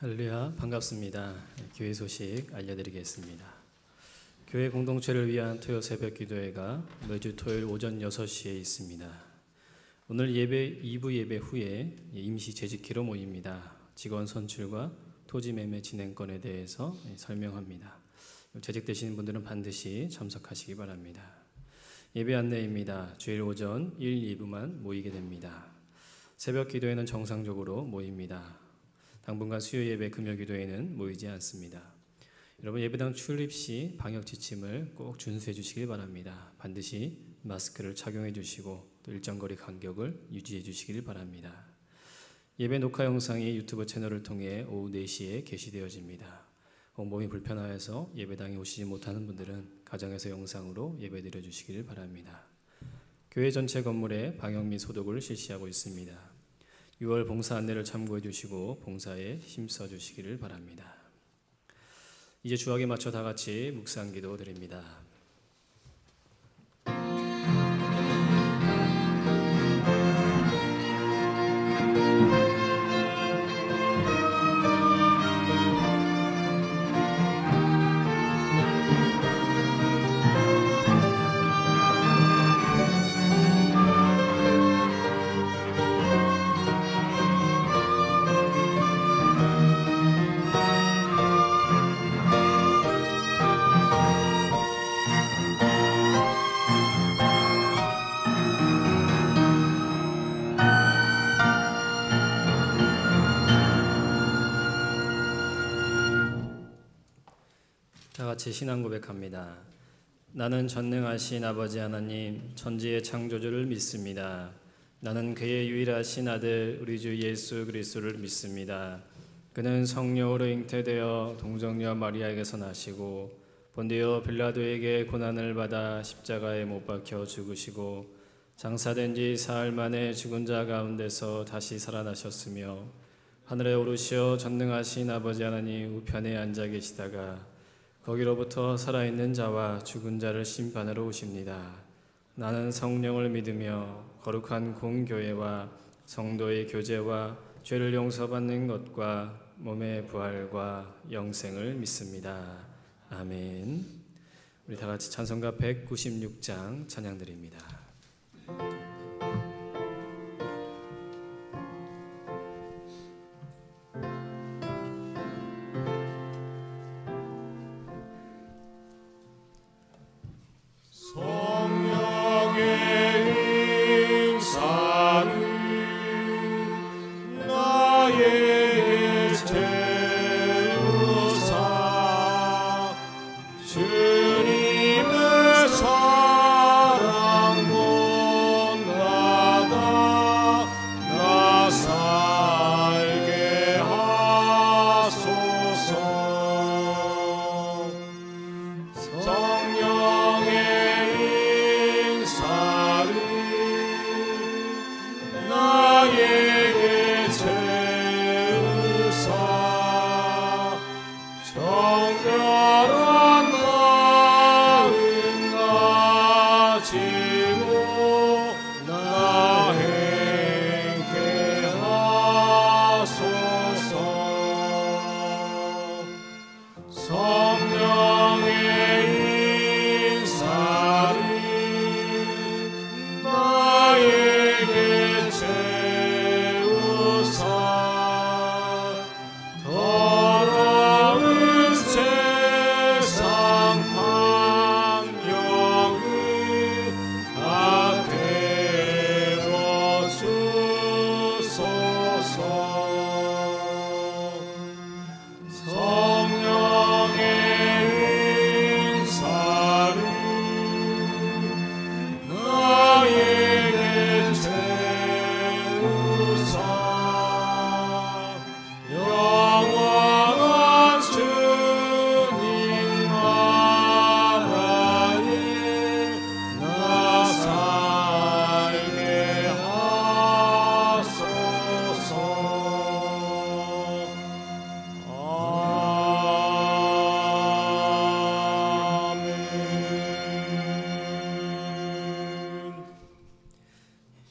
할렐루야, 반갑습니다. 교회 소식 알려드리겠습니다. 교회 공동체를 위한 토요 새벽 기도회가 매주 토요일 오전 6시에 있습니다. 오늘 예배 2부 예배 후에 임시 재직기로 모입니다. 직원 선출과 토지 매매 진행권에 대해서 설명합니다. 재직되시는 분들은 반드시 참석하시기 바랍니다. 예배 안내입니다. 주일 오전 1, 2부만 모이게 됩니다. 새벽 기도회는 정상적으로 모입니다. 당분간 수요 예배, 금요 기도회는 모이지 않습니다. 여러분 예배당 출입 시 방역 지침을 꼭 준수해 주시길 바랍니다. 반드시 마스크를 착용해 주시고 또 일정 거리 간격을 유지해 주시길 바랍니다. 예배 녹화 영상이 유튜브 채널을 통해 오후 4시에 게시되어집니다. 몸이 불편하여서 예배당에 오시지 못하는 분들은 가정에서 영상으로 예배드려 주시길 바랍니다. 교회 전체 건물에 방역 및 소독을 실시하고 있습니다. 6월 봉사 안내를 참고해 주시고 봉사에 힘써 주시기를 바랍니다. 이제 주학에 맞춰 다 같이 묵상 기도 드립니다. 다 같이 신앙 고백합니다. 나는 전능하신 아버지 하나님, 천지의 창조주를 믿습니다. 나는 그의 유일하신 아들 우리 주 예수 그리스도를 믿습니다. 그는 성령으로 잉태되어 동정녀 마리아에게서 나시고 본디오 빌라도에게 고난을 받아 십자가에 못 박혀 죽으시고 장사된 지 사흘 만에 죽은 자 가운데서 다시 살아나셨으며 하늘에 오르시어 전능하신 아버지 하나님 우편에 앉아 계시다가 거기로부터 살아있는 자와 죽은 자를 심판하러 오십니다. 나는 성령을 믿으며 거룩한 공교회와 성도의 교제와 죄를 용서받는 것과 몸의 부활과 영생을 믿습니다. 아멘. 우리 다 같이 찬송가 196장 찬양드립니다.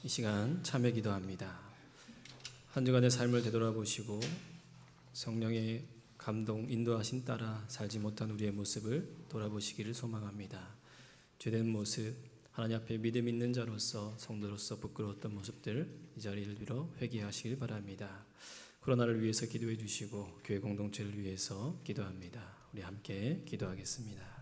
이 시간 참회 기도합니다. 한 주간의 삶을 되돌아보시고 성령의 감동, 인도하심 따라 살지 못한 우리의 모습을 돌아보시기를 소망합니다. 죄된 모습, 하나님 앞에 믿음 있는 자로서 성도로서 부끄러웠던 모습들 이 자리를 빌어 회개하시길 바랍니다. 코로나를 위해서 기도해 주시고 교회 공동체를 위해서 기도합니다. 우리 함께 기도하겠습니다.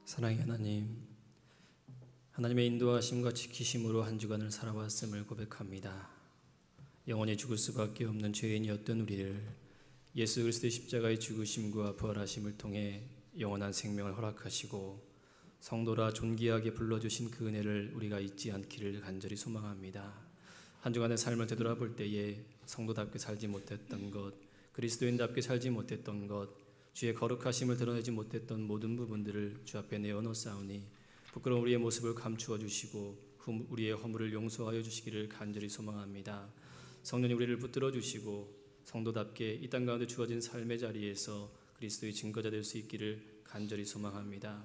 사랑의 하나님, 하나님의 인도하심과 지키심으로 한 주간을 살아왔음을 고백합니다. 영원히 죽을 수밖에 없는 죄인이었던 우리를 예수 그리스도의 십자가의 죽으심과 부활하심을 통해 영원한 생명을 허락하시고 성도라 존귀하게 불러주신 그 은혜를 우리가 잊지 않기를 간절히 소망합니다. 한 주간의 삶을 되돌아볼 때에 성도답게 살지 못했던 것, 그리스도인답게 살지 못했던 것, 주의 거룩하심을 드러내지 못했던 모든 부분들을 주 앞에 내어놓사오니 부끄러운 우리의 모습을 감추어 주시고 우리의 허물을 용서하여 주시기를 간절히 소망합니다. 성령님 우리를 붙들어 주시고 성도답게 이 땅 가운데 주어진 삶의 자리에서 그리스도의 증거자 될 수 있기를 간절히 소망합니다.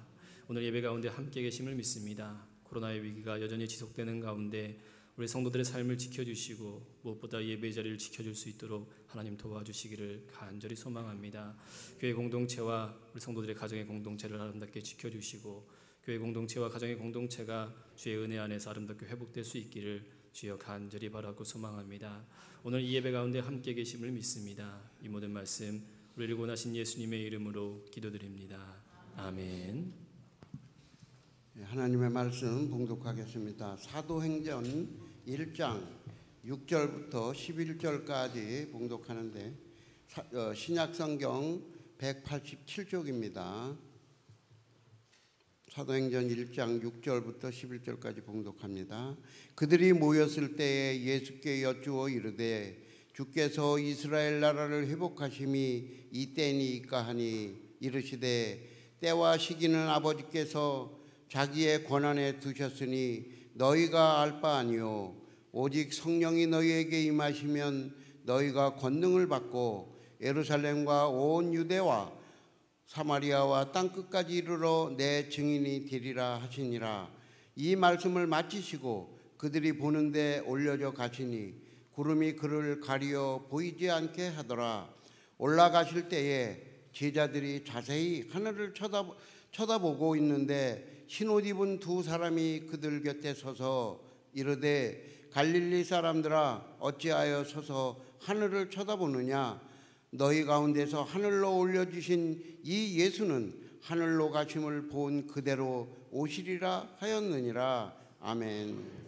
오늘 예배 가운데 함께 계심을 믿습니다. 코로나의 위기가 여전히 지속되는 가운데 우리 성도들의 삶을 지켜주시고 무엇보다 예배 자리를 지켜줄 수 있도록 하나님 도와주시기를 간절히 소망합니다. 교회 공동체와 우리 성도들의 가정의 공동체를 아름답게 지켜주시고 교회 공동체와 가정의 공동체가 주의 은혜 안에서 아름답게 회복될 수 있기를 주여 간절히 바라고 소망합니다. 오늘 이 예배 가운데 함께 계심을 믿습니다. 이 모든 말씀 우리를 구원하신 예수님의 이름으로 기도드립니다. 아멘. 하나님의 말씀 봉독하겠습니다. 사도행전 1장 6절부터 11절까지 봉독하는데 신약성경 187쪽입니다. 사도행전 1장 6절부터 11절까지 봉독합니다. 그들이 모였을 때에 예수께 여쭈어 이르되 주께서 이스라엘 나라를 회복하심이 이때니까 하니 이르시되 때와 시기는 아버지께서 자기의 권한에 두셨으니 너희가 알 바 아니요 오직 성령이 너희에게 임하시면 너희가 권능을 받고 예루살렘과 온 유대와 사마리아와 땅끝까지 이르러 내 증인이 되리라 하시니라. 이 말씀을 마치시고 그들이 보는데 올려져 가시니 구름이 그를 가리어 보이지 않게 하더라. 올라가실 때에 제자들이 자세히 하늘을 쳐다보고 있는데 흰옷 입은 두 사람이 그들 곁에 서서 이르되 갈릴리 사람들아 어찌하여 서서 하늘을 쳐다보느냐. 너희 가운데서 하늘로 올려주신 이 예수는 하늘로 가심을 본 그대로 오시리라 하였느니라. 아멘.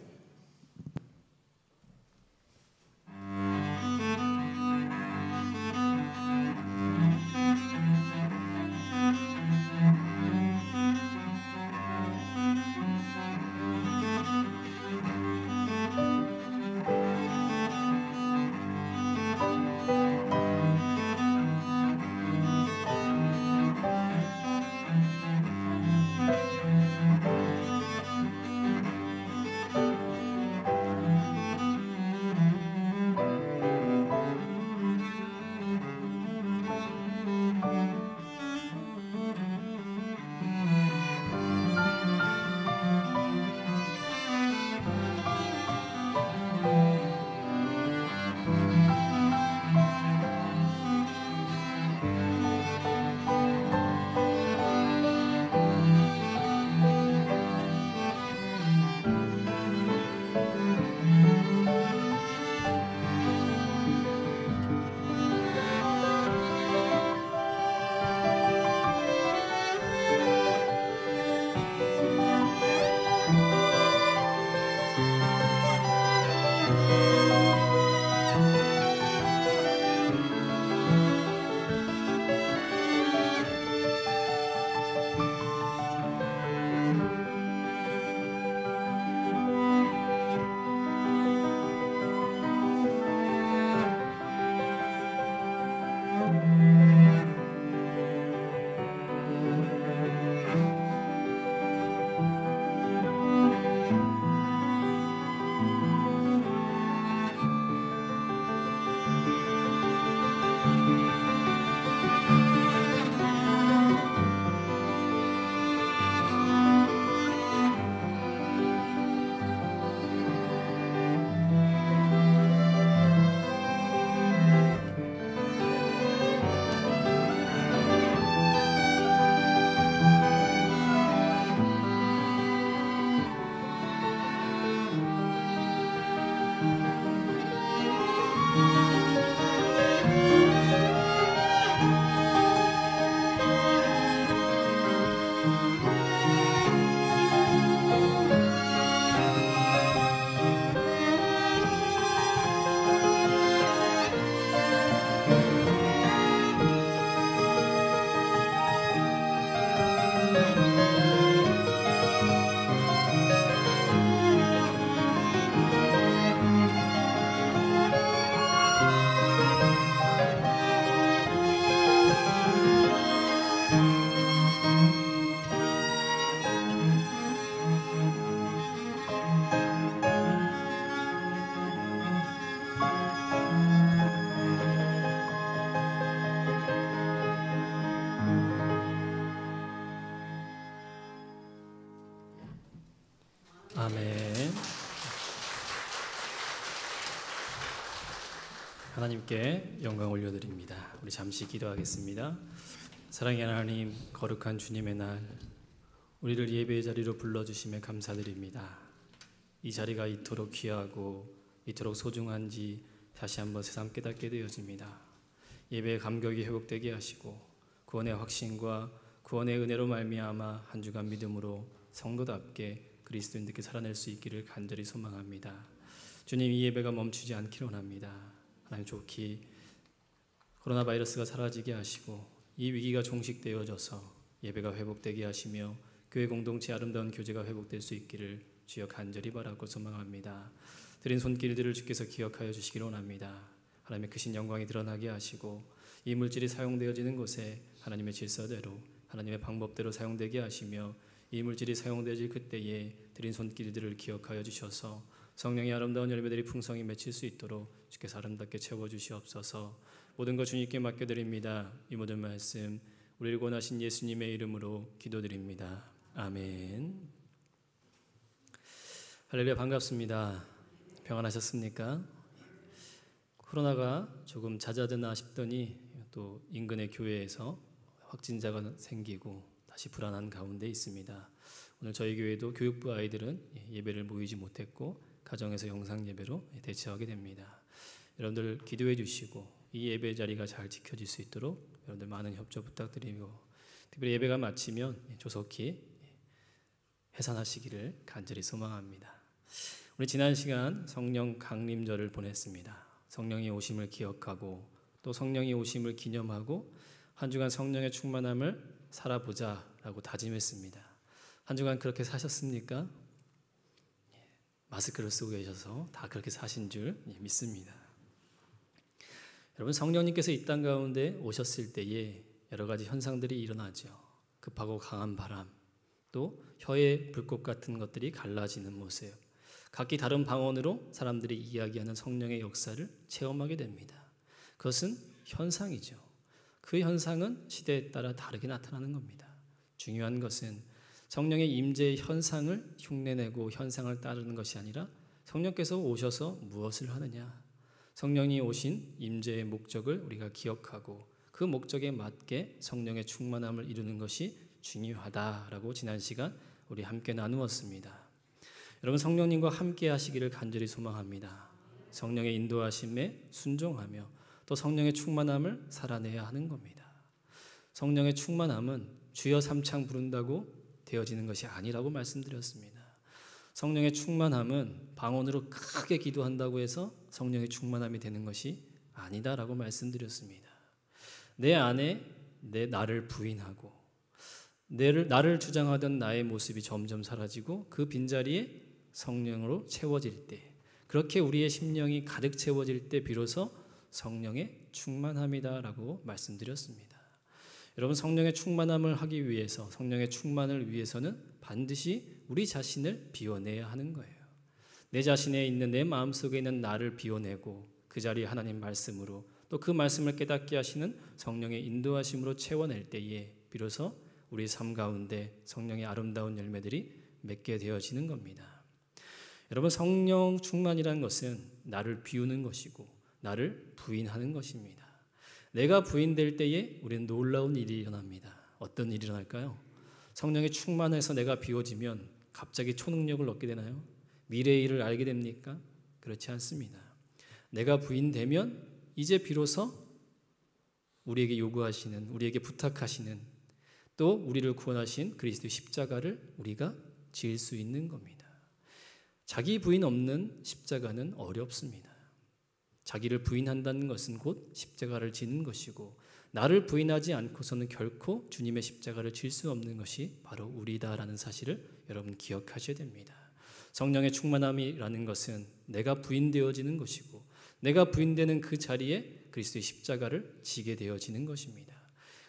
하나님께 영광 올려드립니다. 우리 잠시 기도하겠습니다. 사랑의 하나님, 거룩한 주님의 날, 우리를 예배의 자리로 불러주심에 감사드립니다. 이 자리가 이토록 귀하고 이토록 소중한지 다시 한번 새삼 깨닫게 되어집니다. 예배의 감격이 회복되게 하시고 구원의 확신과 구원의 은혜로 말미암아 한 주간 믿음으로 성도답게 그리스도인들께 살아낼 수 있기를 간절히 소망합니다. 주님, 이 예배가 멈추지 않기를 원합니다. 하나님, 좋기 코로나 바이러스가 사라지게 하시고 이 위기가 종식되어져서 예배가 회복되게 하시며 교회 공동체 아름다운 교제가 회복될 수 있기를 주여 간절히 바라고 소망합니다. 드린 손길들을 주께서 기억하여 주시기를 원합니다. 하나님의 크신 영광이 드러나게 하시고 이 물질이 사용되어지는 곳에 하나님의 질서대로 하나님의 방법대로 사용되게 하시며 이 물질이 사용되어질 그때에 드린 손길들을 기억하여 주셔서 성령의 아름다운 열매들이 풍성히 맺힐 수 있도록 주께서 아름답게 채워주시옵소서. 모든 것 주님께 맡겨드립니다. 이 모든 말씀 우리를 권하신 예수님의 이름으로 기도드립니다. 아멘. 할렐루야, 반갑습니다. 평안하셨습니까? 코로나가 조금 잦아드나 싶더니 또 인근의 교회에서 확진자가 생기고 다시 불안한 가운데 있습니다. 오늘 저희 교회도 교육부 아이들은 예배를 모이지 못했고 가정에서 영상 예배로 대체하게 됩니다. 여러분들 기도해 주시고 이 예배 자리가 잘 지켜질 수 있도록 여러분들 많은 협조 부탁드리고, 특별히 예배가 마치면 조속히 해산하시기를 간절히 소망합니다. 우리 지난 시간 성령 강림절을 보냈습니다. 성령의 오심을 기억하고 또 성령의 오심을 기념하고 한 주간 성령의 충만함을 살아보자라고 다짐했습니다. 한 주간 그렇게 사셨습니까? 마스크를 쓰고 계셔서 다 그렇게 사신 줄 믿습니다. 여러분, 성령님께서 이 땅 가운데 오셨을 때에 여러 가지 현상들이 일어나죠. 급하고 강한 바람, 또 혀의 불꽃 같은 것들이 갈라지는 모습, 각기 다른 방언으로 사람들이 이야기하는 성령의 역사를 체험하게 됩니다. 그것은 현상이죠. 그 현상은 시대에 따라 다르게 나타나는 겁니다. 중요한 것은 성령의 임재의 현상을 흉내내고 현상을 따르는 것이 아니라 성령께서 오셔서 무엇을 하느냐, 성령이 오신 임재의 목적을 우리가 기억하고 그 목적에 맞게 성령의 충만함을 이루는 것이 중요하다라고 지난 시간 우리 함께 나누었습니다. 여러분, 성령님과 함께 하시기를 간절히 소망합니다. 성령의 인도하심에 순종하며 또 성령의 충만함을 살아내야 하는 겁니다. 성령의 충만함은 주여 삼창 부른다고 되어지는 것이 아니라고 말씀드렸습니다. 성령의 충만함은 방언으로 크게 기도한다고 해서 성령의 충만함이 되는 것이 아니다라고 말씀드렸습니다. 내 안에 나를 부인하고 나를 주장하던 나의 모습이 점점 사라지고 그 빈자리에 성령으로 채워질 때, 그렇게 우리의 심령이 가득 채워질 때 비로소 성령의 충만함이다라고 말씀드렸습니다. 여러분, 성령의 충만함을 하기 위해서, 성령의 충만을 위해서는 반드시 우리 자신을 비워내야 하는 거예요. 내 자신에 있는, 내 마음속에 있는 나를 비워내고 그 자리에 하나님 말씀으로 또 그 말씀을 깨닫게 하시는 성령의 인도하심으로 채워낼 때에 비로소 우리 삶 가운데 성령의 아름다운 열매들이 맺게 되어지는 겁니다. 여러분, 성령 충만이라는 것은 나를 비우는 것이고 나를 부인하는 것입니다. 내가 부인될 때에 우리는 놀라운 일이 일어납니다. 어떤 일이 일어날까요? 성령이 충만해서 내가 비워지면 갑자기 초능력을 얻게 되나요? 미래의 일을 알게 됩니까? 그렇지 않습니다. 내가 부인되면 이제 비로소 우리에게 요구하시는, 우리에게 부탁하시는, 또 우리를 구원하신 그리스도의 십자가를 우리가 지을 수 있는 겁니다. 자기 부인 없는 십자가는 어렵습니다. 자기를 부인한다는 것은 곧 십자가를 지는 것이고, 나를 부인하지 않고서는 결코 주님의 십자가를 질 수 없는 것이 바로 우리다라는 사실을 여러분 기억하셔야 됩니다. 성령의 충만함이라는 것은 내가 부인되어지는 것이고, 내가 부인되는 그 자리에 그리스도의 십자가를 지게 되어지는 것입니다.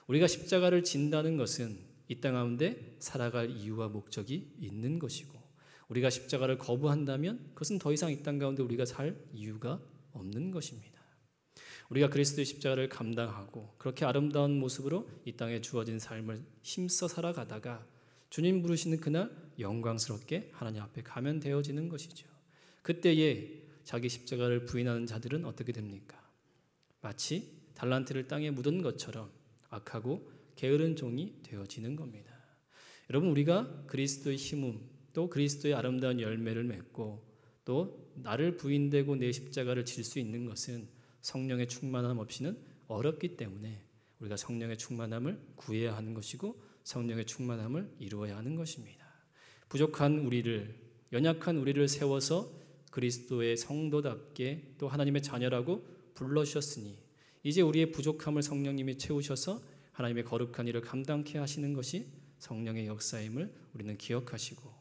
우리가 십자가를 진다는 것은 이 땅 가운데 살아갈 이유와 목적이 있는 것이고, 우리가 십자가를 거부한다면 그것은 더 이상 이 땅 가운데 우리가 살 이유가 없는 것입니다. 우리가 그리스도의 십자가를 감당하고 그렇게 아름다운 모습으로 이 땅에 주어진 삶을 힘써 살아가다가 주님 부르시는 그날 영광스럽게 하나님 앞에 가면 되어지는 것이죠. 그때에 자기 십자가를 부인하는 자들은 어떻게 됩니까? 마치 달란트를 땅에 묻은 것처럼 악하고 게으른 종이 되어지는 겁니다. 여러분, 우리가 그리스도의 힘음 또 그리스도의 아름다운 열매를 맺고 또 나를 부인되고 내 십자가를 질 수 있는 것은 성령의 충만함 없이는 어렵기 때문에 우리가 성령의 충만함을 구해야 하는 것이고 성령의 충만함을 이루어야 하는 것입니다. 부족한 우리를, 연약한 우리를 세워서 그리스도의 성도답게 또 하나님의 자녀라고 불러주셨으니 이제 우리의 부족함을 성령님이 채우셔서 하나님의 거룩한 일을 감당케 하시는 것이 성령의 역사임을 우리는 기억하시고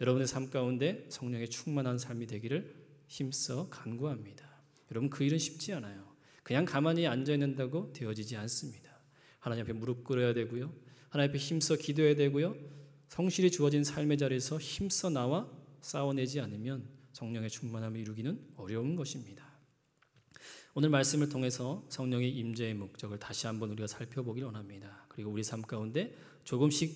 여러분의 삶 가운데 성령의 충만한 삶이 되기를 힘써 간구합니다. 여러분, 그 일은 쉽지 않아요. 그냥 가만히 앉아있는다고 되어지지 않습니다. 하나님 앞에 무릎 꿇어야 되고요. 하나님 앞에 힘써 기도해야 되고요. 성실히 주어진 삶의 자리에서 힘써 나와 싸워내지 않으면 성령의 충만함을 이루기는 어려운 것입니다. 오늘 말씀을 통해서 성령의 임재의 목적을 다시 한번 우리가 살펴보길 원합니다. 그리고 우리 삶 가운데 조금씩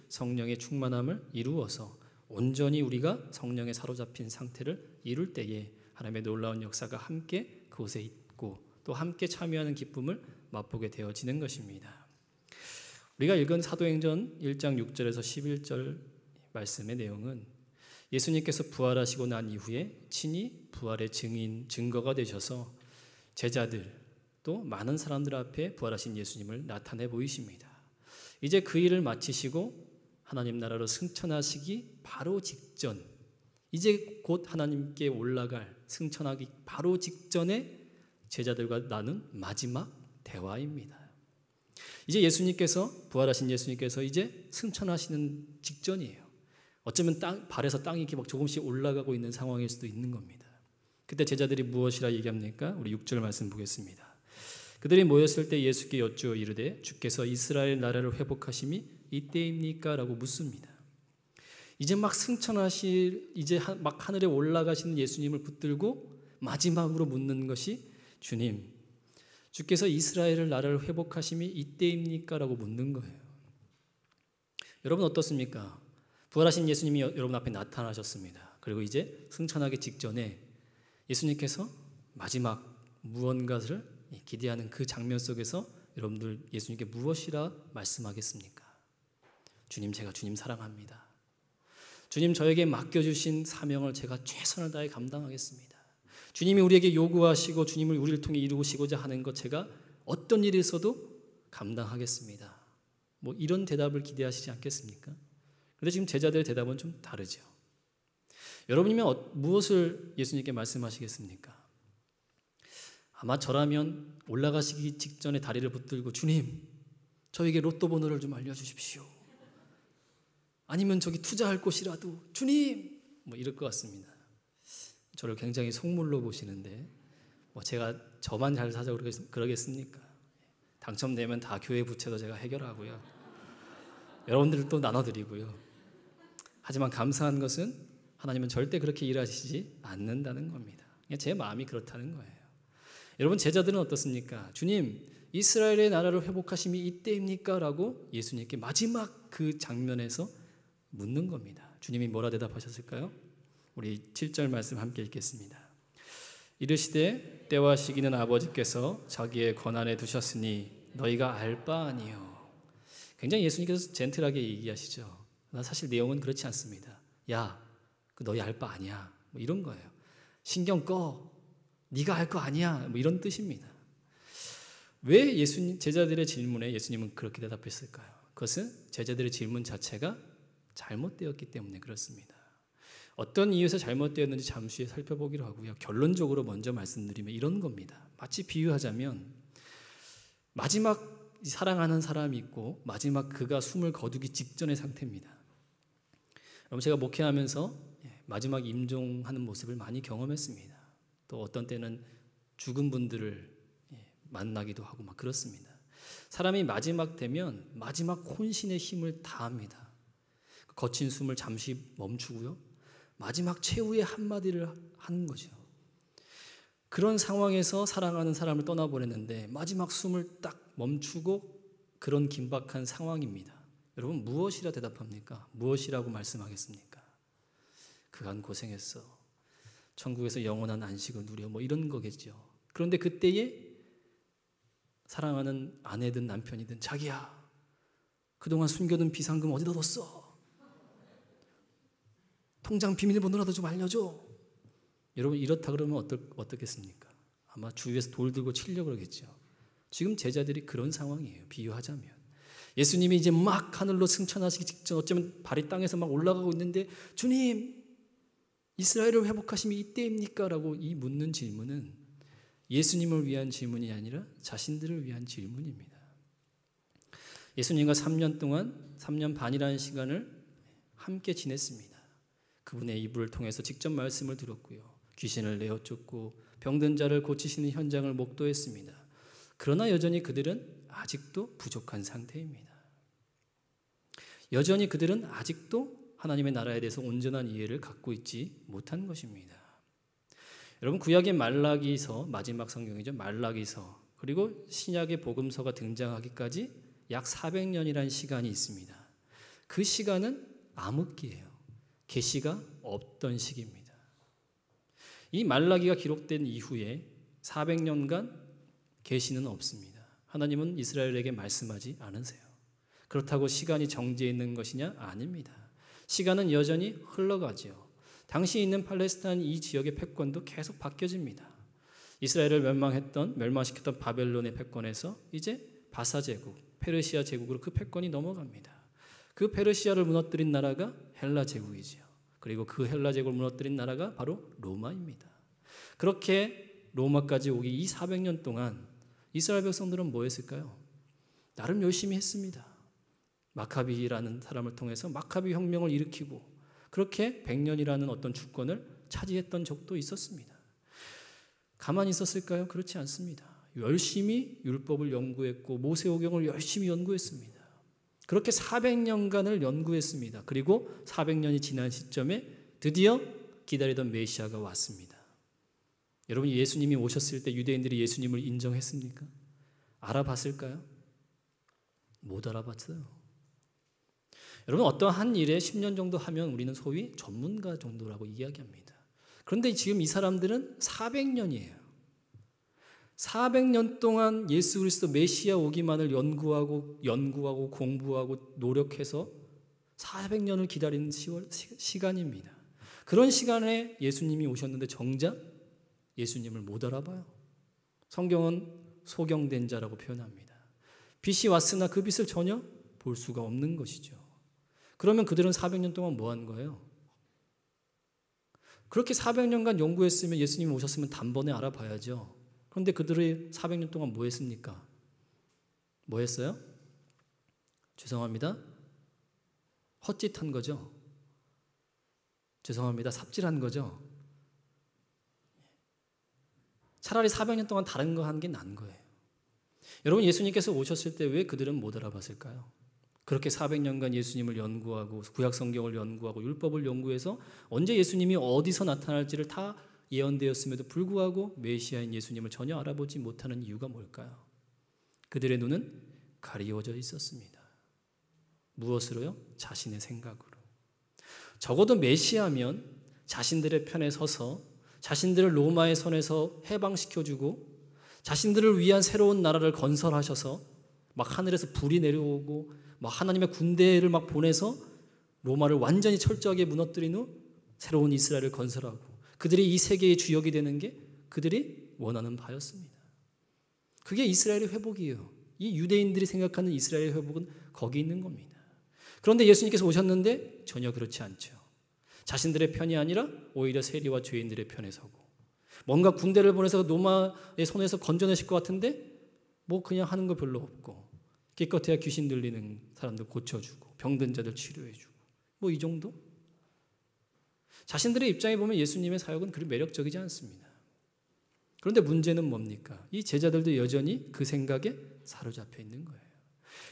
성령의 충만함을 이루어서 온전히 우리가 성령에 사로잡힌 상태를 이룰 때에 하나님의 놀라운 역사가 함께 그곳에 있고 또 함께 참여하는 기쁨을 맛보게 되어지는 것입니다. 우리가 읽은 사도행전 1장 6절에서 11절 말씀의 내용은 예수님께서 부활하시고 난 이후에 친히 부활의 증거가 되셔서 제자들 또 많은 사람들 앞에 부활하신 예수님을 나타내 보이십니다. 이제 그 일을 마치시고 하나님 나라로 승천하시기 바로 직전, 이제 곧 하나님께 올라갈 승천하기 바로 직전에 제자들과 나눈 마지막 대화입니다. 이제 부활하신 예수님께서 이제 승천하시는 직전이에요. 어쩌면 발에서 땅이 이렇게 막 조금씩 올라가고 있는 상황일 수도 있는 겁니다. 그때 제자들이 무엇이라 얘기합니까? 우리 6절 말씀 보겠습니다. 그들이 모였을 때 예수께 여쭈어 이르되 주께서 이스라엘 나라를 회복하심이 이때입니까? 라고 묻습니다. 이제 막 이제 막 하늘에 올라가시는 예수님을 붙들고 마지막으로 묻는 것이 주님, 주께서 이스라엘 나라를 회복하심이 이때입니까? 라고 묻는 거예요. 여러분 어떻습니까? 부활하신 예수님이 여러분 앞에 나타나셨습니다. 그리고 이제 승천하기 직전에 예수님께서 마지막 무언가를 기대하는 그 장면 속에서 여러분들 예수님께 무엇이라 말씀하겠습니까? 주님, 제가 주님 사랑합니다. 주님, 저에게 맡겨주신 사명을 제가 최선을 다해 감당하겠습니다. 주님이 우리에게 요구하시고 주님을 우리를 통해 이루시고자 하는 것 제가 어떤 일이 있어도 감당하겠습니다. 뭐 이런 대답을 기대하시지 않겠습니까? 그런데 지금 제자들의 대답은 좀 다르죠. 여러분이면 무엇을 예수님께 말씀하시겠습니까? 아마 저라면 올라가시기 직전에 다리를 붙들고 주님, 저에게 로또 번호를 좀 알려주십시오. 아니면 저기 투자할 곳이라도 주님, 뭐 이럴 것 같습니다. 저를 굉장히 속물로 보시는데 뭐 제가 저만 잘 사자고 그러겠습니까? 당첨되면 다 교회 부채도 제가 해결하고요. 여러분들도 나눠드리고요. 하지만 감사한 것은 하나님은 절대 그렇게 일하시지 않는다는 겁니다. 제 마음이 그렇다는 거예요. 여러분, 제자들은 어떻습니까? 주님, 이스라엘의 나라를 회복하심이 이때입니까? 라고 예수님께 마지막 그 장면에서 묻는 겁니다. 주님이 뭐라 대답하셨을까요? 우리 7절 말씀 함께 읽겠습니다. 이르시되 때와 시기는 아버지께서 자기의 권한에 두셨으니 너희가 알 바 아니요. 굉장히 예수님께서 젠틀하게 얘기하시죠. 사실 내용은 그렇지 않습니다. 야, 그 너희 알 바 아니야. 뭐 이런 거예요. 신경 꺼. 네가 알 거 아니야. 뭐 이런 뜻입니다. 왜 제자들의 질문에 예수님은 그렇게 대답했을까요? 그것은 제자들의 질문 자체가 잘못되었기 때문에 그렇습니다. 어떤 이유에서 잘못되었는지 잠시 후에 살펴보기로 하고요. 결론적으로 먼저 말씀드리면 이런 겁니다. 마치 비유하자면 마지막 사랑하는 사람이 있고 마지막 그가 숨을 거두기 직전의 상태입니다. 여러분, 제가 목회하면서 마지막 임종하는 모습을 많이 경험했습니다. 또 어떤 때는 죽은 분들을 만나기도 하고 막 그렇습니다. 사람이 마지막 되면 마지막 혼신의 힘을 다합니다. 거친 숨을 잠시 멈추고요. 마지막 최후의 한마디를 하는 거죠. 그런 상황에서 사랑하는 사람을 떠나보냈는데 마지막 숨을 딱 멈추고 그런 긴박한 상황입니다. 여러분, 무엇이라 대답합니까? 무엇이라고 말씀하겠습니까? 그간 고생했어. 천국에서 영원한 안식을 누려 뭐 이런 거겠죠. 그런데 그때에 사랑하는 아내든 남편이든 자기야, 그동안 숨겨둔 비상금 어디다 뒀어? 통장 비밀번호라도 좀 알려줘. 여러분 이렇다 그러면 어떻겠습니까? 아마 주위에서 돌 들고 치려고 그러겠죠. 지금 제자들이 그런 상황이에요. 비유하자면 예수님이 이제 막 하늘로 승천하시기 직전, 어쩌면 발이 땅에서 막 올라가고 있는데 주님, 이스라엘을 회복하심이 이때입니까? 라고 이 묻는 질문은 예수님을 위한 질문이 아니라 자신들을 위한 질문입니다. 예수님과 3년 동안 3년 반이라는 시간을 함께 지냈습니다. 그분의 이불을 통해서 직접 말씀을 들었고요. 귀신을 내어 쫓고 병든 자를 고치시는 현장을 목도했습니다. 그러나 여전히 그들은 아직도 부족한 상태입니다. 여전히 그들은 아직도 하나님의 나라에 대해서 온전한 이해를 갖고 있지 못한 것입니다. 여러분 구약의 말라기서, 마지막 성경이죠. 말라기서, 그리고 신약의 복음서가 등장하기까지 약 400년이라는 시간이 있습니다. 그 시간은 암흑기예요. 계시가 없던 시기입니다. 이 말라기가 기록된 이후에 400년간 계시는 없습니다. 하나님은 이스라엘에게 말씀하지 않으세요. 그렇다고 시간이 정지해 있는 것이냐? 아닙니다. 시간은 여전히 흘러가지요. 당시 있는 팔레스타인 이 지역의 패권도 계속 바뀌어집니다. 이스라엘을 멸망시켰던 바벨론의 패권에서 이제 바사 제국, 페르시아 제국으로 그 패권이 넘어갑니다. 그 페르시아를 무너뜨린 나라가 헬라 제국이지요. 그리고 그 헬라 제국을 무너뜨린 나라가 바로 로마입니다. 그렇게 로마까지 오기 이 400년 동안 이스라엘 백성들은 뭐 했을까요? 나름 열심히 했습니다. 마카비라는 사람을 통해서 마카비 혁명을 일으키고 그렇게 100년이라는 어떤 주권을 차지했던 적도 있었습니다. 가만히 있었을까요? 그렇지 않습니다. 열심히 율법을 연구했고 모세오경을 열심히 연구했습니다. 그렇게 400년간을 연구했습니다. 그리고 400년이 지난 시점에 드디어 기다리던 메시아가 왔습니다. 여러분 예수님이 오셨을 때 유대인들이 예수님을 인정했습니까? 알아봤을까요? 못 알아봤어요. 여러분 어떠한 일에 10년 정도 하면 우리는 소위 전문가 정도라고 이야기합니다. 그런데 지금 이 사람들은 400년이에요. 400년 동안 예수 그리스도 메시아 오기만을 연구하고 공부하고 노력해서 400년을 기다리는 시간입니다. 그런 시간에 예수님이 오셨는데 정작 예수님을 못 알아봐요. 성경은 소경된 자라고 표현합니다. 빛이 왔으나 그 빛을 전혀 볼 수가 없는 것이죠. 그러면 그들은 400년 동안 뭐 한 거예요? 그렇게 400년간 연구했으면 예수님이 오셨으면 단번에 알아봐야죠. 그런데 그들이 400년 동안 뭐 했습니까? 뭐 했어요? 죄송합니다. 헛짓한 거죠. 죄송합니다. 삽질한 거죠. 차라리 400년 동안 다른 거 하는 게 나은 거예요. 여러분 예수님께서 오셨을 때 왜 그들은 못 알아봤을까요? 그렇게 400년간 예수님을 연구하고 구약 성경을 연구하고 율법을 연구해서 언제 예수님이 어디서 나타날지를 다 예언되었음에도 불구하고 메시아인 예수님을 전혀 알아보지 못하는 이유가 뭘까요? 그들의 눈은 가리워져 있었습니다. 무엇으로요? 자신의 생각으로. 적어도 메시아면 자신들의 편에 서서 자신들을 로마의 손에서 해방시켜주고 자신들을 위한 새로운 나라를 건설하셔서 막 하늘에서 불이 내려오고 막 하나님의 군대를 막 보내서 로마를 완전히 철저하게 무너뜨린 후 새로운 이스라엘을 건설하고 그들이 이 세계의 주역이 되는 게 그들이 원하는 바였습니다. 그게 이스라엘의 회복이에요. 이 유대인들이 생각하는 이스라엘의 회복은 거기 있는 겁니다. 그런데 예수님께서 오셨는데 전혀 그렇지 않죠. 자신들의 편이 아니라 오히려 세리와 죄인들의 편에 서고 뭔가 군대를 보내서 로마의 손에서 건져내실 것 같은데 뭐 그냥 하는 거 별로 없고 기껏해야 귀신 들리는 사람들 고쳐주고 병든 자들 치료해주고 뭐 이 정도? 자신들의 입장에 보면 예수님의 사역은 그리 매력적이지 않습니다. 그런데 문제는 뭡니까? 이 제자들도 여전히 그 생각에 사로잡혀 있는 거예요.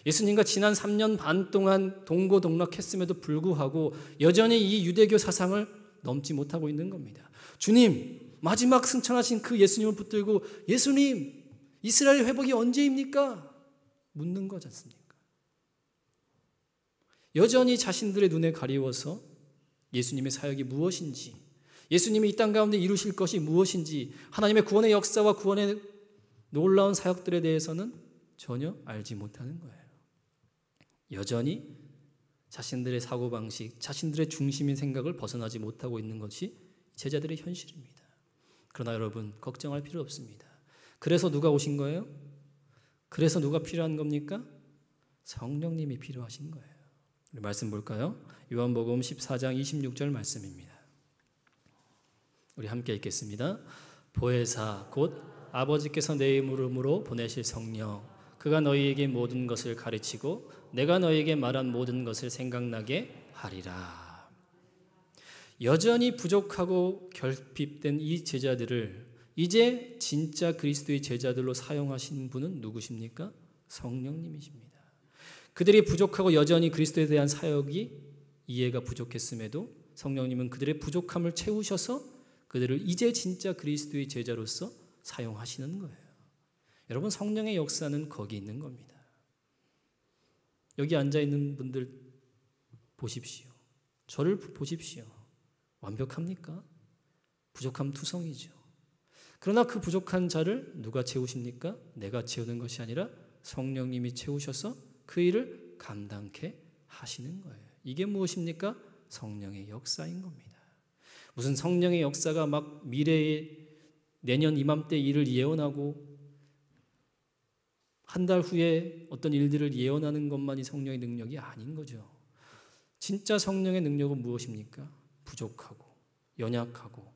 예수님과 지난 3년 반 동안 동고동락했음에도 불구하고 여전히 이 유대교 사상을 넘지 못하고 있는 겁니다. 주님, 마지막 승천하신 그 예수님을 붙들고 예수님, 이스라엘 회복이 언제입니까? 묻는 거지 않습니까? 여전히 자신들의 눈에 가리워서 예수님의 사역이 무엇인지, 예수님이 이 땅 가운데 이루실 것이 무엇인지, 하나님의 구원의 역사와 구원의 놀라운 사역들에 대해서는 전혀 알지 못하는 거예요. 여전히 자신들의 사고방식, 자신들의 중심인 생각을 벗어나지 못하고 있는 것이 제자들의 현실입니다. 그러나 여러분 걱정할 필요 없습니다. 그래서 누가 오신 거예요? 그래서 누가 필요한 겁니까? 성령님이 필요하신 거예요. 우리 말씀 볼까요? 요한복음 14장 26절 말씀입니다. 우리 함께 읽겠습니다. 보혜사 곧 아버지께서 내 이름으로 보내실 성령, 그가 너희에게 모든 것을 가르치고 내가 너희에게 말한 모든 것을 생각나게 하리라. 여전히 부족하고 결핍된 이 제자들을 이제 진짜 그리스도의 제자들로 사용하신 분은 누구십니까? 성령님이십니다. 그들이 부족하고 여전히 그리스도에 대한 사역이 이해가 부족했음에도 성령님은 그들의 부족함을 채우셔서 그들을 이제 진짜 그리스도의 제자로서 사용하시는 거예요. 여러분 성령의 역사는 거기 있는 겁니다. 여기 앉아있는 분들 보십시오. 저를 보십시오. 완벽합니까? 부족함 투성이죠. 그러나 그 부족한 자를 누가 채우십니까? 내가 채우는 것이 아니라 성령님이 채우셔서 그 일을 감당케 하시는 거예요. 이게 무엇입니까? 성령의 역사인 겁니다. 무슨 성령의 역사가 막 미래에 내년 이맘때 일을 예언하고 한 달 후에 어떤 일들을 예언하는 것만이 성령의 능력이 아닌 거죠. 진짜 성령의 능력은 무엇입니까? 부족하고 연약하고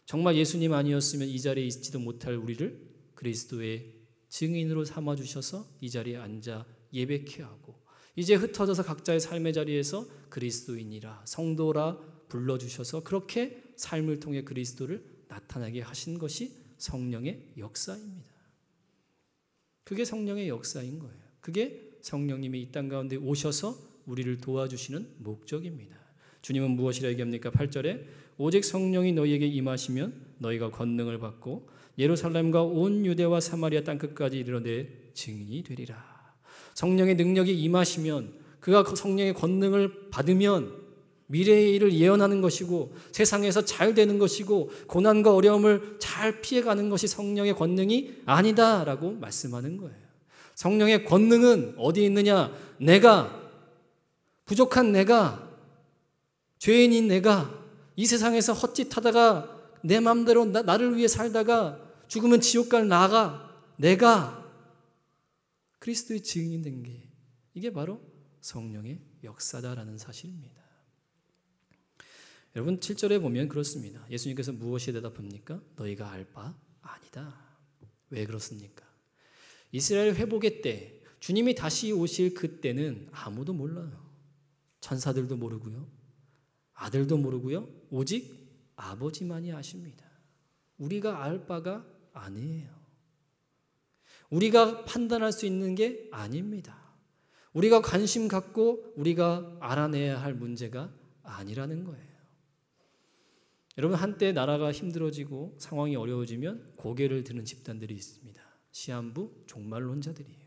정말 예수님 아니었으면 이 자리에 있지도 못할 우리를 그리스도의 증인으로 삼아주셔서 이 자리에 앉아 예배케 하고 이제 흩어져서 각자의 삶의 자리에서 그리스도인이라 성도라 불러주셔서 그렇게 삶을 통해 그리스도를 나타나게 하신 것이 성령의 역사입니다. 그게 성령의 역사인 거예요. 그게 성령님이 이 땅 가운데 오셔서 우리를 도와주시는 목적입니다. 주님은 무엇이라 얘기합니까? 8절에 오직 성령이 너희에게 임하시면 너희가 권능을 받고 예루살렘과 온 유대와 사마리아 땅끝까지 이르러 내 증인이 되리라. 성령의 능력이 임하시면 그가 성령의 권능을 받으면 미래의 일을 예언하는 것이고 세상에서 잘 되는 것이고 고난과 어려움을 잘 피해가는 것이 성령의 권능이 아니다라고 말씀하는 거예요. 성령의 권능은 어디 있느냐? 내가 부족한 내가 죄인인 내가 이 세상에서 헛짓하다가 내 마음대로 나를 위해 살다가 죽으면 지옥 갈 나가 내가 그리스도의 증인 된 게 이게 바로 성령의 역사다라는 사실입니다. 여러분 7절에 보면 그렇습니다. 예수님께서 무엇이 대답합니까? 너희가 알 바 아니다. 왜 그렇습니까? 이스라엘 회복의 때 주님이 다시 오실 그때는 아무도 몰라요. 천사들도 모르고요. 아들도 모르고요. 오직 아버지만이 아십니다. 우리가 알 바가 아니에요. 우리가 판단할 수 있는 게 아닙니다. 우리가 관심 갖고 우리가 알아내야 할 문제가 아니라는 거예요. 여러분 한때 나라가 힘들어지고 상황이 어려워지면 고개를 드는 집단들이 있습니다. 시한부 종말론자들이에요.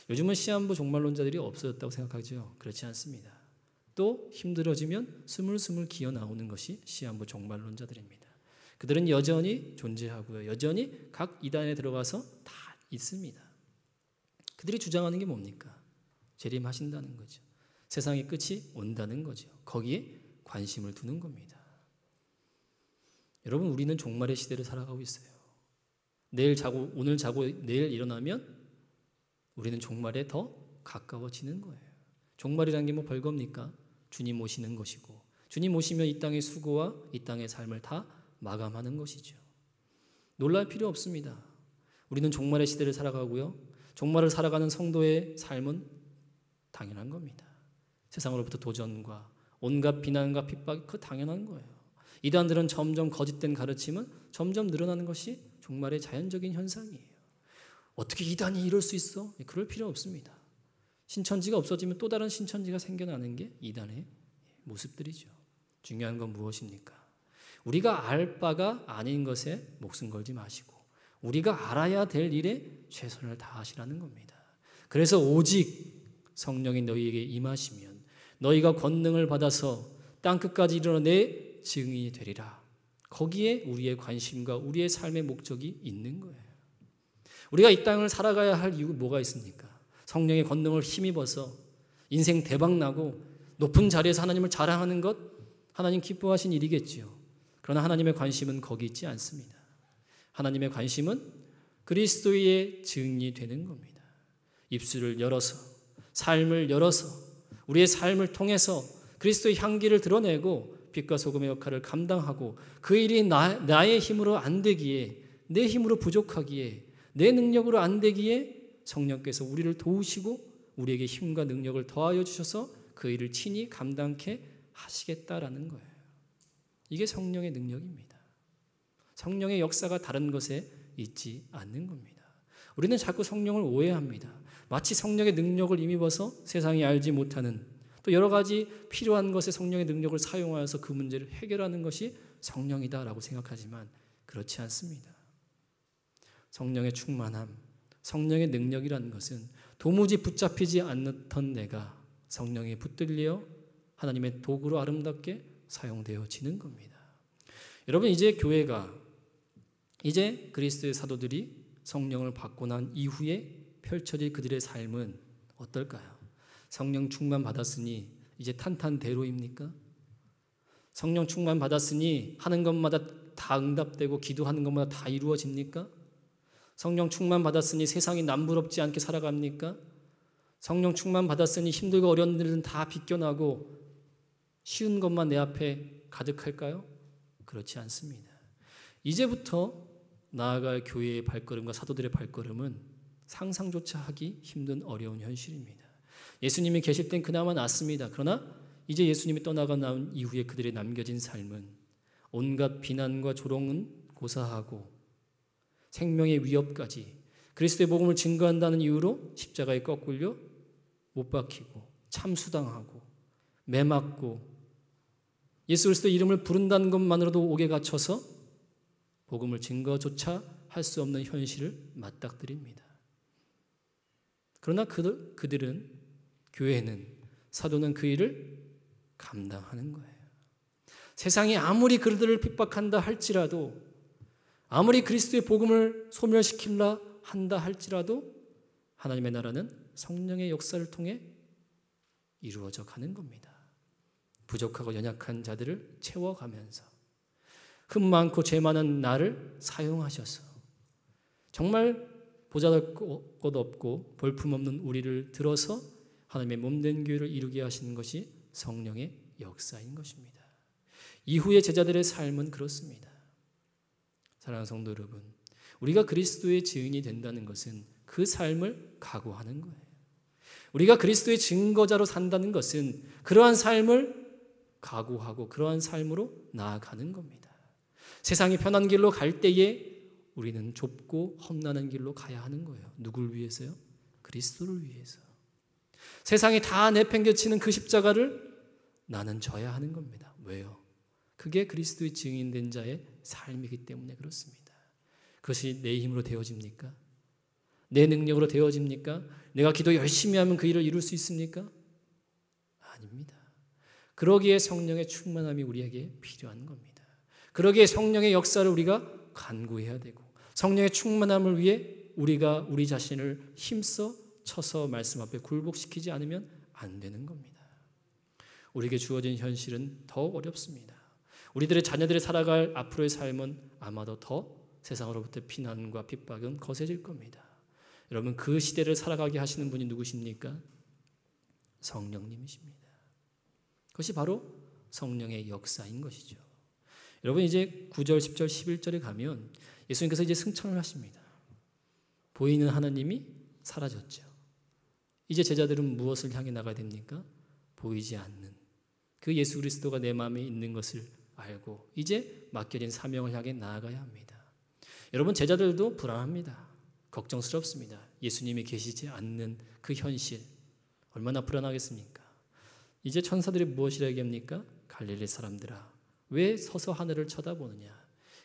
요즘은 시한부 종말론자들이 없어졌다고 생각하죠? 그렇지 않습니다. 또 힘들어지면 스물스물 기어 나오는 것이 시한부 종말론자들입니다. 그들은 여전히 존재하고요. 여전히 각 이단에 들어가서 다 있습니다. 그들이 주장하는 게 뭡니까? 재림하신다는 거죠. 세상의 끝이 온다는 거죠. 거기에 관심을 두는 겁니다. 여러분 우리는 종말의 시대를 살아가고 있어요. 내일 자고 오늘 자고 내일 일어나면 우리는 종말에 더 가까워지는 거예요. 종말이라는 게 뭐 별겁니까? 주님 오시는 것이고 주님 오시면 이 땅의 수고와 이 땅의 삶을 다 마감하는 것이죠. 놀랄 필요 없습니다. 우리는 종말의 시대를 살아가고요. 종말을 살아가는 성도의 삶은 당연한 겁니다. 세상으로부터 도전과 온갖 비난과 핍박 그 당연한 거예요. 이단들은 점점 거짓된 가르침은 점점 늘어나는 것이 종말의 자연적인 현상이에요. 어떻게 이단이 이럴 수 있어? 그럴 필요 없습니다. 신천지가 없어지면 또 다른 신천지가 생겨나는 게 이단의 모습들이죠. 중요한 건 무엇입니까? 우리가 알 바가 아닌 것에 목숨 걸지 마시고 우리가 알아야 될 일에 최선을 다하시라는 겁니다. 그래서 오직 성령이 너희에게 임하시면 너희가 권능을 받아서 땅끝까지 이르러 내 증인이 되리라. 거기에 우리의 관심과 우리의 삶의 목적이 있는 거예요. 우리가 이 땅을 살아가야 할 이유가 뭐가 있습니까? 성령의 권능을 힘입어서 인생 대박나고 높은 자리에서 하나님을 자랑하는 것, 하나님 기뻐하신 일이겠지요. 그러나 하나님의 관심은 거기 있지 않습니다. 하나님의 관심은 그리스도의 증인이 되는 겁니다. 입술을 열어서, 삶을 열어서, 우리의 삶을 통해서 그리스도의 향기를 드러내고 빛과 소금의 역할을 감당하고 그 일이 나의 힘으로 안 되기에, 내 힘으로 부족하기에, 내 능력으로 안 되기에 성령께서 우리를 도우시고 우리에게 힘과 능력을 더하여 주셔서 그 일을 친히 감당케 하시겠다라는 거예요. 이게 성령의 능력입니다. 성령의 역사가 다른 것에 있지 않는 겁니다. 우리는 자꾸 성령을 오해합니다. 마치 성령의 능력을 힘입어서 세상이 알지 못하는 또 여러 가지 필요한 것에 성령의 능력을 사용하여서 그 문제를 해결하는 것이 성령이다라고 생각하지만 그렇지 않습니다. 성령의 충만함, 성령의 능력이라는 것은 도무지 붙잡히지 않던 내가 성령에 붙들려 하나님의 도구로 아름답게 사용되어지는 겁니다. 여러분, 이제 교회가, 이제 그리스도의 사도들이 성령을 받고 난 이후에 펼쳐질 그들의 삶은 어떨까요? 성령 충만 받았으니 이제 탄탄대로입니까? 성령 충만 받았으니 하는 것마다 다 응답되고 기도하는 것마다 다 이루어집니까? 성령 충만 받았으니 세상이 남부럽지 않게 살아갑니까? 성령 충만 받았으니 힘들고 어려운 일은 다 비껴나고 쉬운 것만 내 앞에 가득할까요? 그렇지 않습니다. 이제부터 나아갈 교회의 발걸음과 사도들의 발걸음은 상상조차 하기 힘든 어려운 현실입니다. 예수님이 계실 땐 그나마 낫습니다. 그러나 이제 예수님이 떠나가 나온 이후에 그들의 남겨진 삶은 온갖 비난과 조롱은 고사하고 생명의 위협까지 그리스도의 복음을 증거한다는 이유로 십자가에 거꾸려 못 박히고 참수당하고 매맞고 예수 그리스도의 이름을 부른다는 것만으로도 옥에 갇혀서 복음을 증거조차 할 수 없는 현실을 맞닥뜨립니다. 그러나 그들은, 교회는, 사도는 그 일을 감당하는 거예요. 세상이 아무리 그들을 핍박한다 할지라도, 아무리 그리스도의 복음을 소멸시키려 한다 할지라도 하나님의 나라는 성령의 역사를 통해 이루어져 가는 겁니다. 부족하고 연약한 자들을 채워가면서 흠 많고 죄 많은 나를 사용하셔서 정말 보잘것 없고 볼품없는 우리를 들어서 하나님의 몸된 교회를 이루게 하시는 것이 성령의 역사인 것입니다. 이후의 제자들의 삶은 그렇습니다. 사랑하는 성도 여러분, 우리가 그리스도의 증인이 된다는 것은 그 삶을 각오하는 거예요. 우리가 그리스도의 증거자로 산다는 것은 그러한 삶을 각오하고 그러한 삶으로 나아가는 겁니다. 세상이 편한 길로 갈 때에 우리는 좁고 험난한 길로 가야 하는 거예요. 누굴 위해서요? 그리스도를 위해서. 세상이 다 내팽개치는 그 십자가를 나는 져야 하는 겁니다. 왜요? 그게 그리스도의 증인된 자의 삶이기 때문에 그렇습니다. 그것이 내 힘으로 되어집니까? 내 능력으로 되어집니까? 내가 기도 열심히 하면 그 일을 이룰 수 있습니까? 아닙니다. 그러기에 성령의 충만함이 우리에게 필요한 겁니다. 그러기에 성령의 역사를 우리가 간구해야 되고 성령의 충만함을 위해 우리가 우리 자신을 힘써 쳐서 말씀 앞에 굴복시키지 않으면 안 되는 겁니다. 우리에게 주어진 현실은 더욱 어렵습니다. 우리들의 자녀들이 살아갈 앞으로의 삶은 아마도 더 세상으로부터 비난과 핍박은 거세질 겁니다. 여러분, 그 시대를 살아가게 하시는 분이 누구십니까? 성령님이십니다. 그것이 바로 성령의 역사인 것이죠. 여러분, 이제 9절, 10절, 11절에 가면 예수님께서 이제 승천을 하십니다. 보이는 하나님이 사라졌죠. 이제 제자들은 무엇을 향해 나가야 됩니까? 보이지 않는 그 예수 그리스도가 내 마음에 있는 것을 알고 이제 맡겨진 사명을 향해 나아가야 합니다. 여러분, 제자들도 불안합니다. 걱정스럽습니다. 예수님이 계시지 않는 그 현실 얼마나 불안하겠습니까? 이제 천사들이 무엇이라 얘기합니까? 갈릴리 사람들아, 왜 서서 하늘을 쳐다보느냐?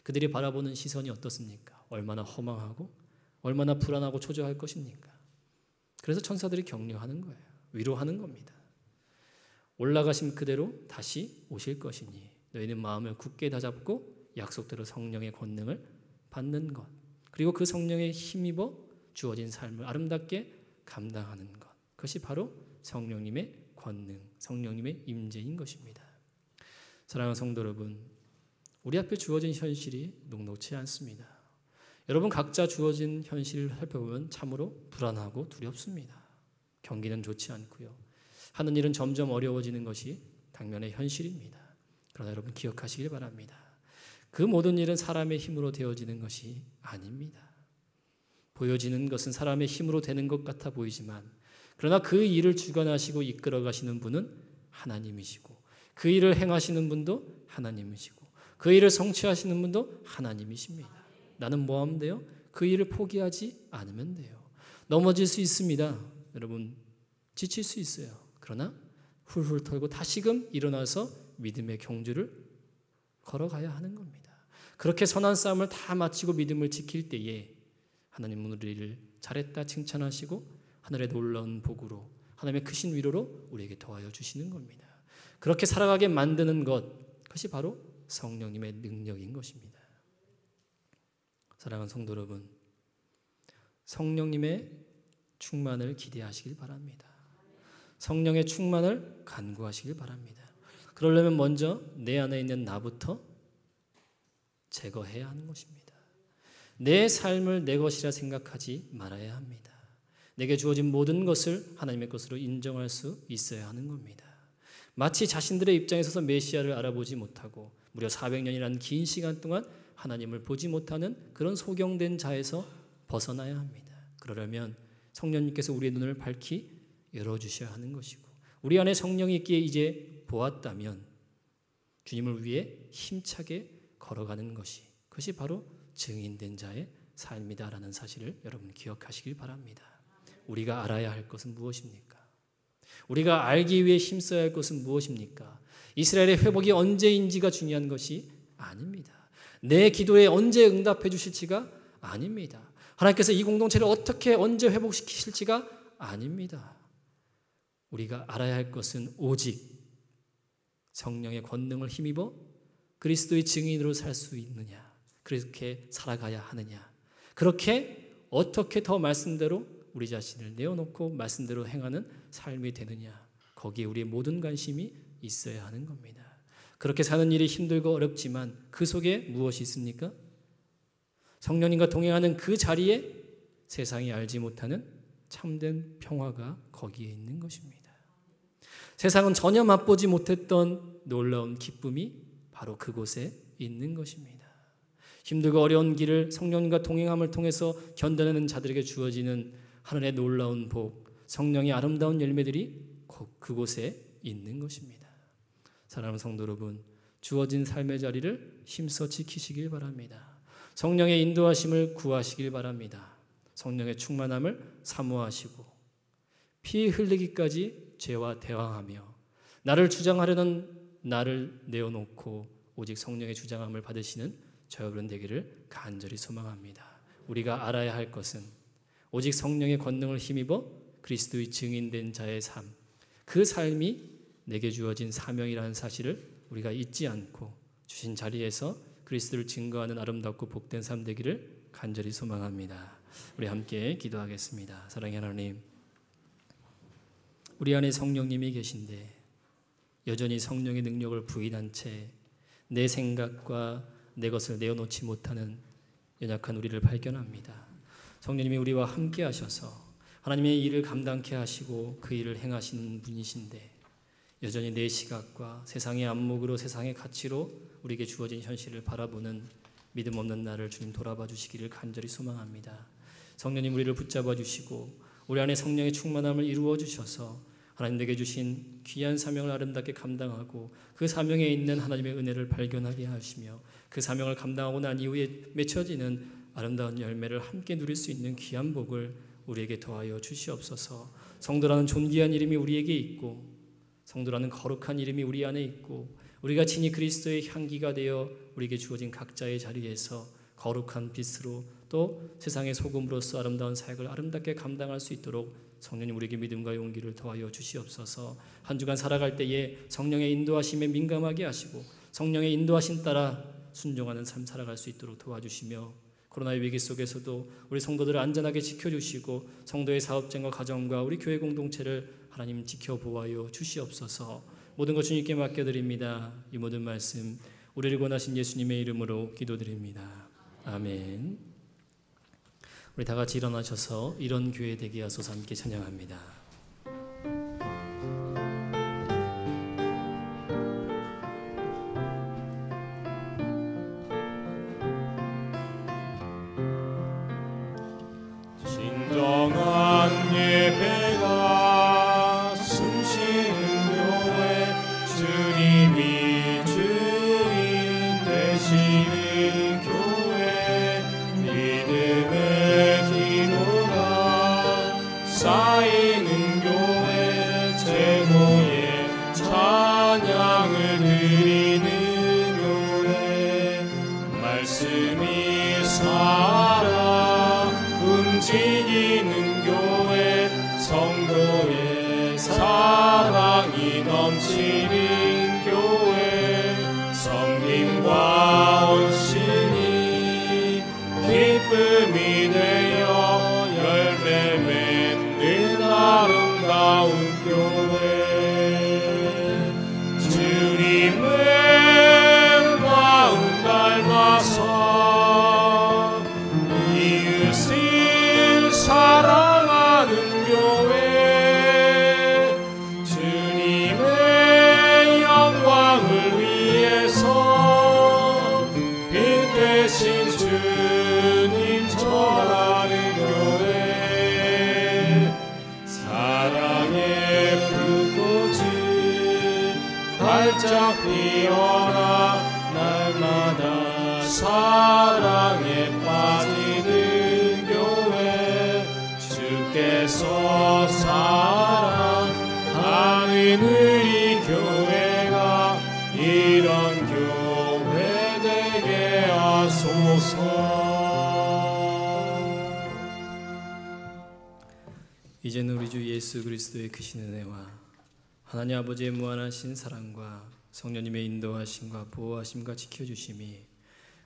그들이 바라보는 시선이 어떻습니까? 얼마나 허망하고 얼마나 불안하고 초조할 것입니까? 그래서 천사들이 격려하는 거예요. 위로하는 겁니다. 올라가신 그대로 다시 오실 것이니 너희는 마음을 굳게 다잡고 약속대로 성령의 권능을 받는 것, 그리고 그 성령에 힘입어 주어진 삶을 아름답게 감당하는 것, 그것이 바로 성령님의 권능, 성령님의 임재인 것입니다. 사랑하는 성도 여러분, 우리 앞에 주어진 현실이 녹록지 않습니다. 여러분 각자 주어진 현실을 살펴보면 참으로 불안하고 두렵습니다. 경기는 좋지 않고요. 하는 일은 점점 어려워지는 것이 당면의 현실입니다. 그러나 여러분 기억하시길 바랍니다. 그 모든 일은 사람의 힘으로 되어지는 것이 아닙니다. 보여지는 것은 사람의 힘으로 되는 것 같아 보이지만 그러나 그 일을 주관하시고 이끌어 가시는 분은 하나님이시고 그 일을 행하시는 분도 하나님이시고 그 일을 성취하시는 분도 하나님이십니다. 나는 뭐 하면 돼요? 그 일을 포기하지 않으면 돼요. 넘어질 수 있습니다. 여러분 지칠 수 있어요. 그러나 훌훌 털고 다시금 일어나서 믿음의 경주를 걸어가야 하는 겁니다. 그렇게 선한 싸움을 다 마치고 믿음을 지킬 때에 하나님은 우리를 잘했다 칭찬하시고 하늘의 놀라운 복으로 하나님의 크신 위로로 우리에게 도와여 주시는 겁니다. 그렇게 살아가게 만드는 것, 그것이 바로 성령님의 능력인 것입니다. 사랑하는 성도 여러분, 성령님의 충만을 기대하시길 바랍니다. 성령의 충만을 간구하시길 바랍니다. 그러려면 먼저 내 안에 있는 나부터 제거해야 하는 것입니다. 내 삶을 내 것이라 생각하지 말아야 합니다. 내게 주어진 모든 것을 하나님의 것으로 인정할 수 있어야 하는 겁니다. 마치 자신들의 입장에 서서 메시아를 알아보지 못하고 무려 400년이라는 긴 시간 동안 하나님을 보지 못하는 그런 소경된 자에서 벗어나야 합니다. 그러려면 성령님께서 우리의 눈을 밝히 열어주셔야 하는 것이고 우리 안에 성령이 있기에 이제 보았다면 주님을 위해 힘차게 걸어가는 것이 그것이 바로 증인된 자의 삶이다라는 사실을 여러분 기억하시길 바랍니다. 우리가 알아야 할 것은 무엇입니까? 우리가 알기 위해 힘써야 할 것은 무엇입니까? 이스라엘의 회복이 언제인지가 중요한 것이 아닙니다. 내 기도에 언제 응답해 주실지가 아닙니다. 하나님께서 이 공동체를 어떻게 언제 회복시키실지가 아닙니다. 우리가 알아야 할 것은 오직 성령의 권능을 힘입어 그리스도의 증인으로 살 수 있느냐, 그렇게 살아가야 하느냐, 그렇게 어떻게 더 말씀대로 우리 자신을 내어놓고 말씀대로 행하는 삶이 되느냐, 거기에 우리의 모든 관심이 있어야 하는 겁니다. 그렇게 사는 일이 힘들고 어렵지만 그 속에 무엇이 있습니까? 성령님과 동행하는 그 자리에 세상이 알지 못하는 참된 평화가 거기에 있는 것입니다. 세상은 전혀 맛보지 못했던 놀라운 기쁨이 바로 그곳에 있는 것입니다. 힘들고 어려운 길을 성령님과 동행함을 통해서 견뎌내는 자들에게 주어지는 하늘의 놀라운 복, 성령의 아름다운 열매들이 그곳에 있는 것입니다. 사랑하는 성도 여러분, 주어진 삶의 자리를 힘써 지키시길 바랍니다. 성령의 인도하심을 구하시길 바랍니다. 성령의 충만함을 사모하시고 피 흘리기까지 죄와 대항하며 나를 주장하려는 나를 내어놓고 오직 성령의 주장함을 받으시는 저 여러분 되기를 간절히 소망합니다. 우리가 알아야 할 것은 오직 성령의 권능을 힘입어 그리스도의 증인된 자의 삶, 그 삶이 내게 주어진 사명이라는 사실을 우리가 잊지 않고 주신 자리에서 그리스도를 증거하는 아름답고 복된 삶 되기를 간절히 소망합니다. 우리 함께 기도하겠습니다. 사랑의 하나님, 우리 안에 성령님이 계신데 여전히 성령의 능력을 부인한 채 내 생각과 내 것을 내어놓지 못하는 연약한 우리를 발견합니다. 성령님이 우리와 함께 하셔서 하나님의 일을 감당케 하시고 그 일을 행하시는 분이신데 여전히 내 시각과 세상의 안목으로 세상의 가치로 우리에게 주어진 현실을 바라보는 믿음 없는 나를 주님 돌아봐 주시기를 간절히 소망합니다. 성령님 우리를 붙잡아 주시고 우리 안에 성령의 충만함을 이루어 주셔서 하나님 내게 주신 귀한 사명을 아름답게 감당하고 그 사명에 있는 하나님의 은혜를 발견하게 하시며 그 사명을 감당하고 난 이후에 맺혀지는 아름다운 열매를 함께 누릴 수 있는 귀한 복을 우리에게 더하여 주시옵소서. 성도라는 존귀한 이름이 우리에게 있고 성도라는 거룩한 이름이 우리 안에 있고 우리가 친히 그리스도의 향기가 되어 우리에게 주어진 각자의 자리에서 거룩한 빛으로 또 세상의 소금으로서 아름다운 사역을 아름답게 감당할 수 있도록 성령님 우리에게 믿음과 용기를 더하여 주시옵소서. 한 주간 살아갈 때에 성령의 인도하심에 민감하게 하시고 성령의 인도하심 따라 순종하는 삶 살아갈 수 있도록 도와주시며 코로나의 위기 속에서도 우리 성도들을 안전하게 지켜주시고 성도의 사업장과 가정과 우리 교회 공동체를 하나님 지켜보아요 주시옵소서. 모든 것 주님께 맡겨드립니다. 이 모든 말씀 우리를 권하신 예수님의 이름으로 기도드립니다. 아멘. 우리 다 같이 일어나셔서 이런 교회 되게 하소서 함께 찬양합니다. 진정한 예배가 숨쉬는 교회, 주님이 주인 되시는 교회, 믿음의 기도가 쌓이는 교회, 최고의 찬양을 드리는 교회, 말씀이 살아 움직이는 교회, 성도의 사랑이 넘치는 교회, 성김과 온신이 기쁨이 되어 열매 맺는 아름다운 교회, 주님의 마음 닮아서 이웃을 사랑하는 교회, 주님의 영광을 위해서 빛 대신 주님 전하는 교회, 사랑의 불꽃이 활짝 피어나 날마다 사랑에 빠지는 교회, 주께서 사랑하는 우리 교회가 이런 교회 되게 하소서. 이제는 우리 주 예수 그리스도의 크신 은혜와 하나님 아버지의 무한하신 사랑과 성령님의 인도하심과 보호하심과 지켜주심이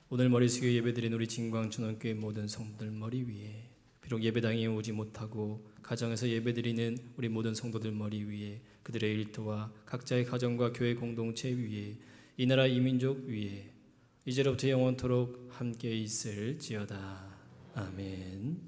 오늘 머리 숙여 예배드린 우리 진광천원교회 모든 성도들 머리 위에, 비록 예배당에 오지 못하고 가정에서 예배드리는 우리 모든 성도들 머리 위에, 그들의 일터와 각자의 가정과 교회 공동체 위에, 이 나라 이 민족 위에 이제로부터 영원토록 함께 있을지어다. 아멘.